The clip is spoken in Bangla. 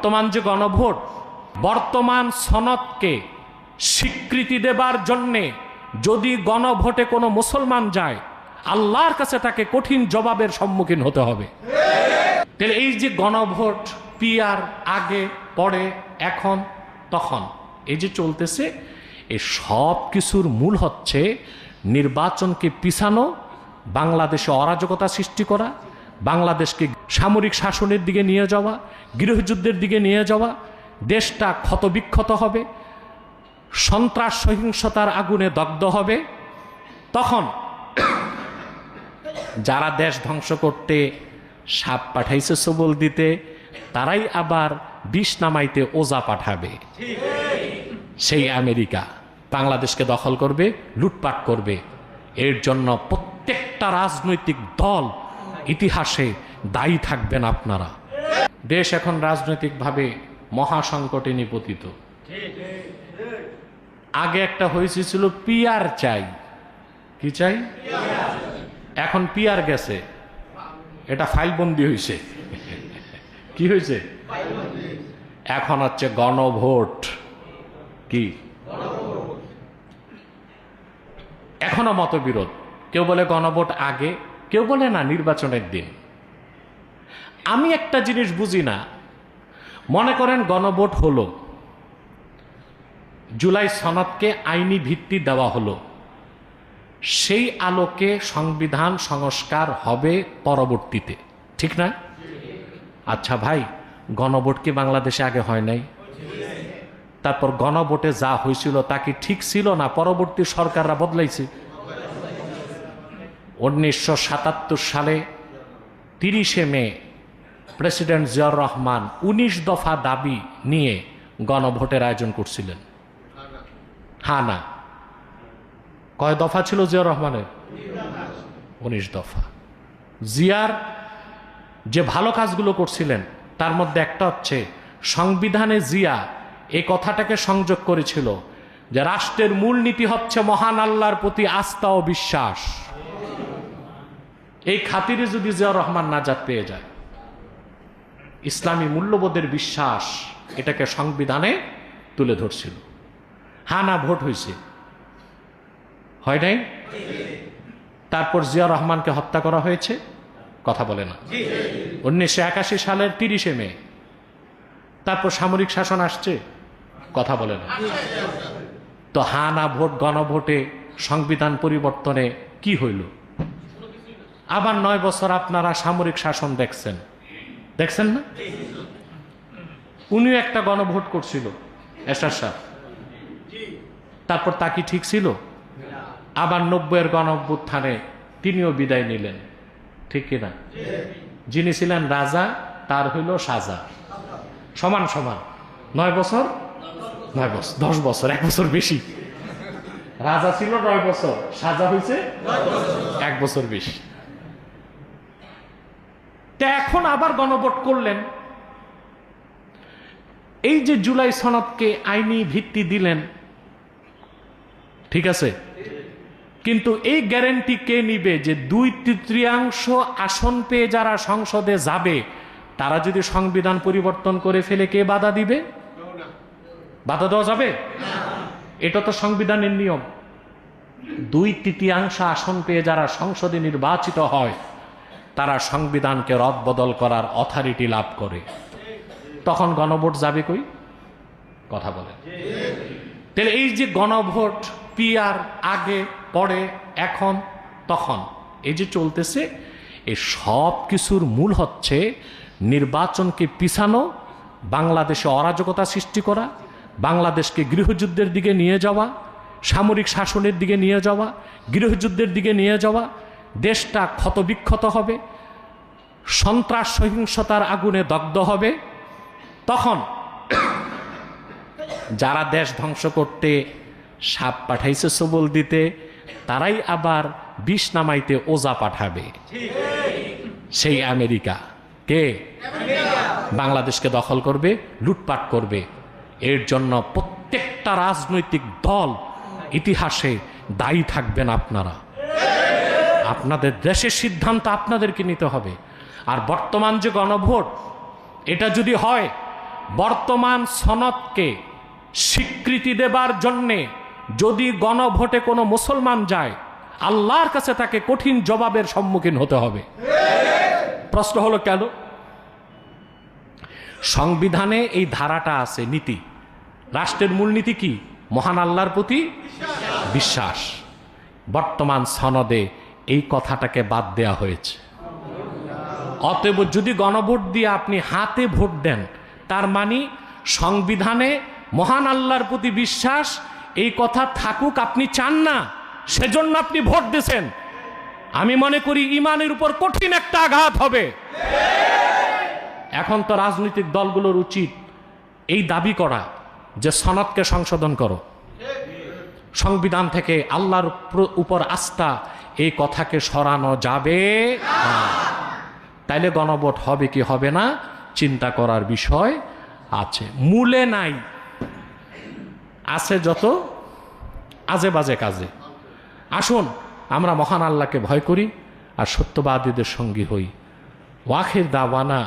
বর্তমান যে গণভোট, বর্তমান সনদকে স্বীকৃতি দেবার জন্যে যদি গণভোটে কোনো মুসলমান যায়, আল্লাহর কাছে তাকে কঠিন জবাবের সম্মুখীন হতে হবে। তাহলে এই যে গণভোট, পিআর, আগে পরে এখন তখন, এই যে চলতেছে, এই সব কিছুর মূল হচ্ছে নির্বাচনকে পিছানো, বাংলাদেশে অরাজকতা সৃষ্টি করা, বাংলাদেশকে সামরিক শাসনের দিকে নিয়ে যাওয়া, গৃহযুদ্ধের দিকে নিয়ে যাওয়া, দেশটা ক্ষতবিক্ষত হবে, সন্ত্রাস সহিংসতার আগুনে দগ্ধ হবে। তখন যারা দেশ ধ্বংস করতে সাপ পাঠাইছে সবল দিতে, তারাই আবার বিষ নামাইতে ওজা পাঠাবে। সেই আমেরিকা বাংলাদেশকে দখল করবে, লুটপাট করবে। এর জন্য প্রত্যেকটা রাজনৈতিক দল ইতিহাসে দায়ী থাকবেন আপনারা। দেশ এখন রাজনৈতিকভাবে মহাসংকটে নিপতিত। আগে একটা হয়েছিল পিআর চাই, কি চাই, এখন পিআর গেছে, এটা ফাইলবন্দি হয়েছে। কি হয়েছে? এখন হচ্ছে গণভোট। কি এখনো মতবিরোধ, কেউ বলে গণভোট আগে, কেউ বলে না নির্বাচনের দিন। আমি একটা জিনিস বুঝি না, মনে করেন গণভোট হলো, জুলাই সনদকে আইনি ভিত্তি দেওয়া হলো, সেই আলোকে সংবিধান সংস্কার হবে পরবর্তীতে, ঠিক না? আচ্ছা ভাই, গণভোট কি বাংলাদেশে আগে হয় নাই? তারপর গণভোটে যা হয়েছিল তা কি ঠিক ছিল না পরবর্তী সরকাররা বদলাইছে? 1977 সালে 30শে মে প্রেসিডেন্ট জিয়াউর রহমান 19 দফা দাবি নিয়ে গণভোটের আয়োজন করছিলেন। হ্যাঁ না, কয় দফা ছিল জিয়াউর রহমানের? 19 দফা। জিয়ার যে ভালো কাজগুলো করছিলেন তার মধ্যে একটা হচ্ছে সংবিধানে জিয়া এই কথাটাকে সংযোগ করেছিল যে রাষ্ট্রের মূলনীতি হচ্ছে মহান আল্লাহর প্রতি আস্থা ও বিশ্বাস। এই খাতিরে যদি জিয়াউর রহমান নাজাত পেয়ে যায়, ইসলামী মূল্যবোধের বিশ্বাস, এটাকে সংবিধানে তুলে ধরছিল। হ্যাঁ না ভোট হয়েছে, হয় নাই? তারপর জিয়াউর রহমানকে হত্যা করা হয়েছে, কথা বলে না। 1981 সালের 30শে মে তারপর সামরিক শাসন আসছে, কথা বলে না। তো হ্যাঁ না ভোট, গণভোটে সংবিধান পরিবর্তনে কি হইল? আবার 9 বছর আপনারা সামরিক শাসন দেখছেন, দেখছেন না? উনিও একটা গণভোট করছিল এরশাদ সাহেব, তারপর তা কি ঠিক ছিল? আবার 90-এর গণঅভ্যুত্থানে তিনিও বিদায় নিলেন, ঠিক কিনা? যিনি ছিলেন রাজা তার হইল সাজা, সমান সমান। 9 বছর, 9 বছর, 10 বছর, 1 বছর বেশি। রাজা ছিল 9 বছর, সাজা হয়েছে 1 বছর বেশি। তা এখন আবার গণভোট করলেন, এই যে জুলাই সনদকে আইনি ভিত্তি দিলেন, ঠিক আছে, কিন্তু এই গ্যারান্টি কে নিবে যে 2/3 আসন পেয়ে যারা সংসদে যাবে তারা যদি সংবিধান পরিবর্তন করে ফেলে কে বাধা দিবে? বাধা দেওয়া যাবে? এটা তো সংবিধানের নিয়ম। 2/3 আসন পেয়ে যারা সংসদে নির্বাচিত হয় তারা সংবিধানকে রদবদল করার অথরিটি লাভ করে। তখন গণভোট যাবে কই? কথা বলে। তাহলে এই যে গণভোট, পিআর, আগে পরে এখন তখন, এই যে চলতেছে, এই সব কিছুর মূল হচ্ছে নির্বাচনকে পিছানো, বাংলাদেশে অরাজকতা সৃষ্টি করা, বাংলাদেশকে গৃহযুদ্ধের দিকে নিয়ে যাওয়া, সামরিক শাসনের দিকে নিয়ে যাওয়া, গৃহযুদ্ধের দিকে নিয়ে যাওয়া, দেশটা ক্ষতবিক্ষত হবে, সন্ত্রাস সহিংসতার আগুনে দগ্ধ হবে। তখন যারা দেশ ধ্বংস করতে সাপ পাঠাইছে সবল দিতে, তারাই আবার বিষ নামাইতে ওজা পাঠাবে। সেই আমেরিকা কে বাংলাদেশকে দখল করবে, লুটপাট করবে। এর জন্য প্রত্যেকটা রাজনৈতিক দল ইতিহাসে দায়ী থাকবেন আপনারা। আপনাদের দেশের সিদ্ধান্ত আপনাদেরকে নিতে হবে। আর বর্তমান যে গণভোট, এটা যদি হয় বর্তমান সনদকে স্বীকৃতি দেবার জন্যে যদি গণভোটে কোনো মুসলমান যায়, আল্লাহর কাছে তাকে কঠিন জবাবের সম্মুখীন হতে হবে। প্রশ্ন হলো কেন? সংবিধানে এই ধারাটা আছে, নীতি। রাষ্ট্রের মূলনীতি কি? মহান আল্লাহর প্রতি বিশ্বাস। বর্তমান সনদে এই কথাটাকে বাদ দেয়া হয়েছে। অতএব যদি গণভোট দিয়ে আপনি হাতে ভোট দেন, তার মানে সংবিধানে মহান আল্লাহর প্রতি বিশ্বাস এই কথা থাকুক আপনি চান না, সেজন্য আপনি ভোট দিয়েছেন। আমি মনে করি ইমানের উপর কঠিন একটা আঘাত হবে। এখন তো রাজনৈতিক দলগুলোর উচিত এই দাবি করা যে সনদকে সংশোধন করো, সংবিধান থেকে আল্লাহর উপর আস্থা এই কথাকে সরানো যাবে না। তাইলে গণভোট হবে কি হবে না চিন্তা করার বিষয় আছে। মূলে নাই, আছে যত আজে বাজে কাজে। আসুন আমরা মহান আল্লাহকে ভয় করি আর সত্যবাদীদের সঙ্গী হই। ওয়াখির দাওয়ানা